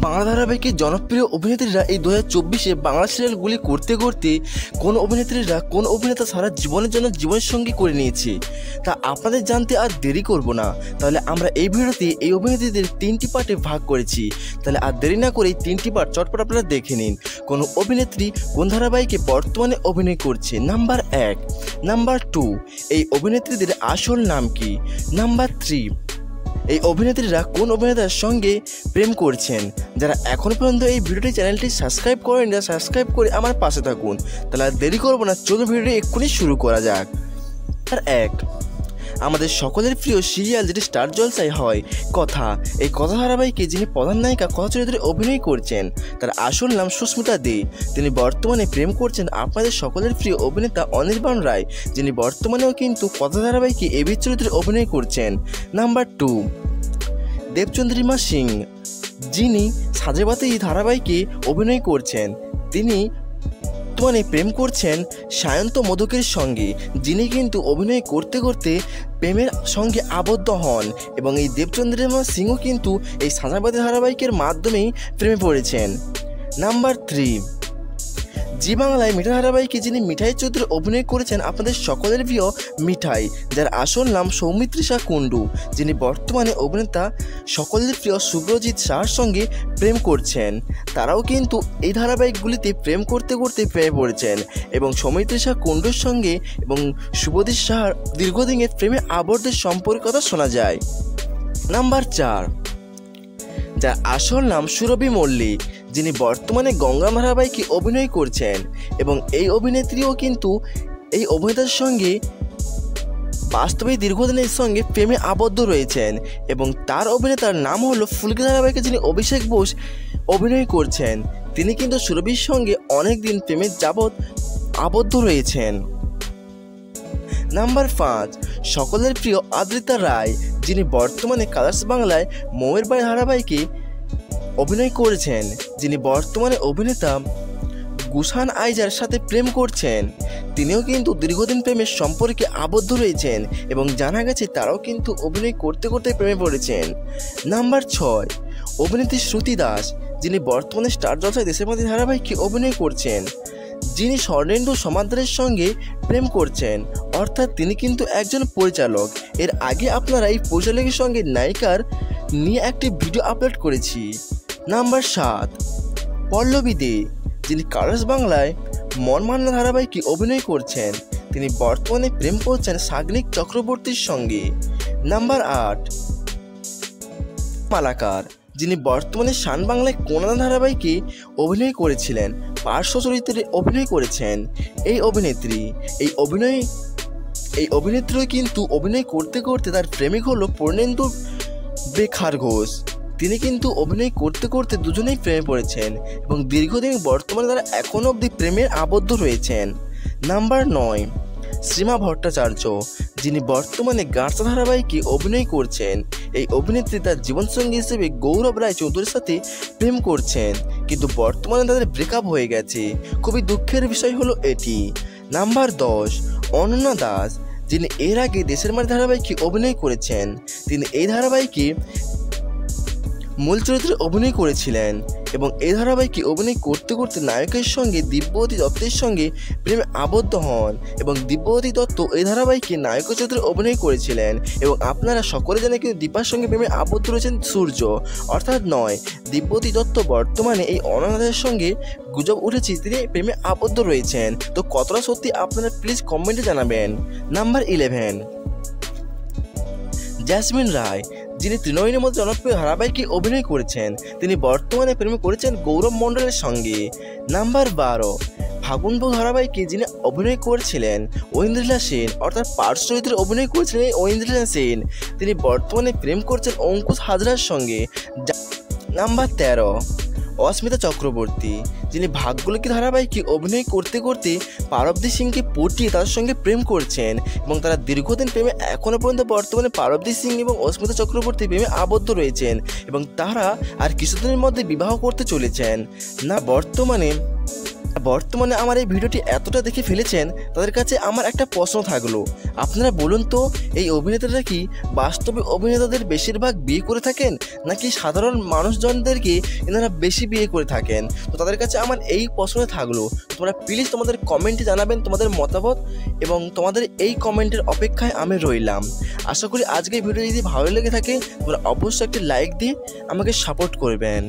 বাংলা ধারাবাহিকের জনপ্রিয় অভিনেত্রীরা এই 2024-এ বাংলা সিরিয়ালগুলি করতে করতে কোন অভিনেত্রীরা কোন অভিনেতা সারা জীবনের জন্য জীবনসঙ্গী করে নিয়েছে তা আপনাদের জানতে আর দেরি করব না। তাহলে আমরা এই ভিডিওতে এই অভিনেত্রীদের 3টি পার্টে ভাগ করেছি। তাহলে আর দেরি না করে এই 3টি পার্ট চটপট আপনারা দেখে নিন। কোন অভিনেত্রী কোন ধারাবাহিকে বর্তমানে অভিনয় করছে। নাম্বার 1। নাম্বার 2, এই অভিনেত্রীদের আসল নাম কি। নাম্বার 3, এই অভিনেত্রীরা কোন অভিনেতার সঙ্গে প্রেম করছেন। যারা এখনও পর্যন্ত এই ভিডিওটি চ্যানেলটি সাবস্ক্রাইব করেন না, সাবস্ক্রাইব করে আমার পাশে থাকুন। তাহলে আর দেরি করবো না, চলুন ভিডিওটি এক্ষুনি শুরু করা যাক। আর 1, আমাদের সকলের প্রিয় সিরিয়াল যেটি স্টার জলসায় হয় কথা। এই কথা ধারাবাহিকে যিনি প্রধান নায়িকা কথা চরিত্রে অভিনয় করছেন তার আসল নাম সুস্মিতা দে। তিনি বর্তমানে প্রেম করছেন আপনাদের সকলের প্রিয় অভিনেতা অনির্বাণ রায়, যিনি বর্তমানেও কিন্তু কথা ধারাবাহিকে এবি চরিত্রে অভিনয় করছেন। নাম্বার 2, দেবচন্দ্রিমা সিং, যিনি সাজেবাতি ধারাবাহিকে অভিনয় করছেন। তিনি বর্তমানে প্রেম করছেন সায়ন্ত মোদকের সঙ্গে, যিনি কিন্তু অভিনয় করতে করতে প্রেমের সঙ্গে আবদ্ধ হন এবং এই দেবচন্দ্রিমা সিংও কিন্তু এই সাজাবাতি ধারাবাহিকের মাধ্যমেই প্রেমে পড়েছেন। নাম্বার 3, জি বাংলায় মিঠাই ধারাবাহিকে যিনি মিঠাই চরিত্রে অভিনয় করেছেন আপনাদের সকলের প্রিয় মিঠাই, যার আসল নাম সৌমিত্রিষা কুণ্ডু, যিনি বর্তমানে অভিনেতা সকলের প্রিয় শুভ্রজিৎ শাহর সঙ্গে প্রেম করছেন। তারাও কিন্তু এই ধারাবাহিকগুলিতে প্রেম করতে করতে প্রেমে পড়েছেন এবং সৌমিত্রিষা কুণ্ডুর সঙ্গে এবং শুভজিৎ শাহর দীর্ঘদিনের প্রেমে আবদ্ধের সম্পর্কের কথা শোনা যায়। নাম্বার 4, যার আসল নাম সুরভি মল্লিক, যিনি বর্তমানে গঙ্গা ধারাবাহিকে অভিনয় করছেন এবং এই অভিনেত্রীও কিন্তু এই অভিনেতার সঙ্গে বাস্তবে দীর্ঘদিনের সঙ্গে প্রেমে আবদ্ধ রয়েছেন এবং তার অভিনেতার নাম হলো ফুলকি ধারাবাহিকে যিনি অভিষেক বোস অভিনয় করছেন। তিনি কিন্তু সুরভির সঙ্গে অনেক দিন প্রেমের যাবৎ আবদ্ধ রয়েছেন। নাম্বার 5, সকলের প্রিয় আদ্রিতা রায়, যিনি বর্তমানে কালার্স বাংলায় মৌয়ের বাড়ি ধারাবাহিকে অভিনয় করেছেন, যিনি বর্তমানে অভিনেতা গুসান আইজার সাথে প্রেম করছেন। তিনিও কিন্তু দীর্ঘদিন প্রেমের সম্পর্কে আবদ্ধ রয়েছেন এবং জানা গেছে তারাও কিন্তু অভিনয় করতে করতে প্রেমে পড়েছেন। নাম্বার 6, অভিনেত্রী শ্রুতি দাস, যিনি বর্তমানে স্টার জলসায় দেশের মাঝে ধারাবাহিকে অভিনয় করছেন, যিনি স্বর্ণেন্দু সমাদ্দারের সঙ্গে প্রেম করছেন, অর্থাৎ তিনি কিন্তু একজন পরিচালক। এর আগে আপনারা এই পরিচালকের সঙ্গে নায়িকার নিয়ে একটি ভিডিও আপলোড করেছি। নাম্বার 7, পল্লবী দে, যিনি কালার্স বাংলায় মনমান্না ধারাবাহিকে অভিনয় করছেন। তিনি বর্তমানে প্রেম করছেন সাগ্নিক চক্রবর্তীর সঙ্গে। নাম্বার 8, মালাকার, যিনি বর্তমানে শান বাংলায় কোনা ধারাবাহিকে অভিনয় করেছিলেন, পার্শ্ব চরিত্রে অভিনয় করেছেন। এই অভিনেত্রী কিন্তু অভিনয় করতে করতে তার প্রেমিক হলো পূর্ণেন্দু বেখার ঘোষ। তিনি কিন্তু অভিনয় করতে করতে দুজনেই প্রেমে পড়েছেন এবং দীর্ঘদিন বর্তমানে তারা এখনও অবধি প্রেমের আবদ্ধ রয়েছেন। নাম্বার 9, শ্রীমা ভট্টাচার্য, যিনি বর্তমানে গার্সা ধারাবাহিকে অভিনয় করছেন। এই অভিনেত্রী তার জীবনসঙ্গী হিসেবে গৌরব রায় চৌধুরীর সাথে প্রেম করছেন, কিন্তু বর্তমানে তাদের ব্রেকআপ হয়ে গেছে। খুবই দুঃখের বিষয় হলো এটি। নাম্বার 10, অনন্যা দাস, যিনি এর আগে দেশের মাঝে ধারাবাহিকে অভিনয় করেছেন। তিনি এই ধারাবাহিকে মূল চরিত্রে অভিনয় করেছিলেন এবং এই ধারাবাহিকে অভিনয় করতে করতে নায়কের সঙ্গে দিব্যবতী দত্তের সঙ্গে প্রেমে আবদ্ধ হন এবং দিব্যবতী দত্ত এই ধারাবাহিকে নায়ক চরিত্রে অভিনয় করেছিলেন এবং আপনারা সকলে জানেন কিন্তু দীপার সঙ্গে প্রেমে আবদ্ধ রয়েছেন সূর্য, অর্থাৎ নয়। দিব্যবতী দত্ত বর্তমানে এই অনন্যাদের সঙ্গে গুজব উঠেছে তিনি প্রেমে আবদ্ধ রয়েছেন। তো কতটা সত্যি আপনারা প্লিজ কমেন্টে জানাবেন। নাম্বার 11, জ্যাসমিন রায়, যিনি তৃণমূলের মধ্যে জনপ্রিয় ধারাবাহিকে অভিনয় করেছেন। তিনি বর্তমানে প্রেমে করেছেন গৌরব মণ্ডলের সঙ্গে। নাম্বার 12, ফাগুন বউ ধারাবাহিকে যিনি অভিনয় করেছিলেন ঐন্দ্রিলা সেন, অর্থাৎ পার্শ্ব চরিত্রে অভিনয় করেছিলেন এই ঐন্দ্রিলা সেন, তিনি বর্তমানে প্রেম করছেন অঙ্কুশ হাজরার সঙ্গে। নাম্বার 13, অস্মিতা চক্রবর্তী, যিনি ভাগ্যলক্ষ্মী ধারাবাহিকে অভিনয় করতে করতে পারবদী সিংকে পটিয়ে তার সঙ্গে প্রেম করছেন এবং তারা দীর্ঘদিন প্রেমে এখনও পর্যন্ত বর্তমানে পারবদী সিং এবং অস্মিতা চক্রবর্তী প্রেমে আবদ্ধ রয়েছেন এবং তারা আর কিছুদিনের মধ্যে বিবাহ করতে চলেছেন। না বর্তমানে আমার এই ভিডিওটি এতটা দেখে ফেলেছেন, তাদের কাছে আমার একটা প্রশ্ন থাকলো, আপনারা বলুন তো, এই অভিনেতারা কি বাস্তবে অভিনেতাদের বেশিরভাগ বিয়ে করে থাকেন, নাকি সাধারণ মানুষজনদেরকে এনারা বেশি বিয়ে করে থাকেন? তো তাদের কাছে আমার এই প্রশ্নটা থাকলো, তোমরা প্লিজ তোমাদের কমেন্টে জানাবেন তোমাদের মতামত, এবং তোমাদের এই কমেন্টের অপেক্ষায় আমি রইলাম। আশা করি আজকের ভিডিও যদি ভালো লেগে থাকে তোমরা অবশ্যই একটি লাইক দিয়ে আমাকে সাপোর্ট করবেন।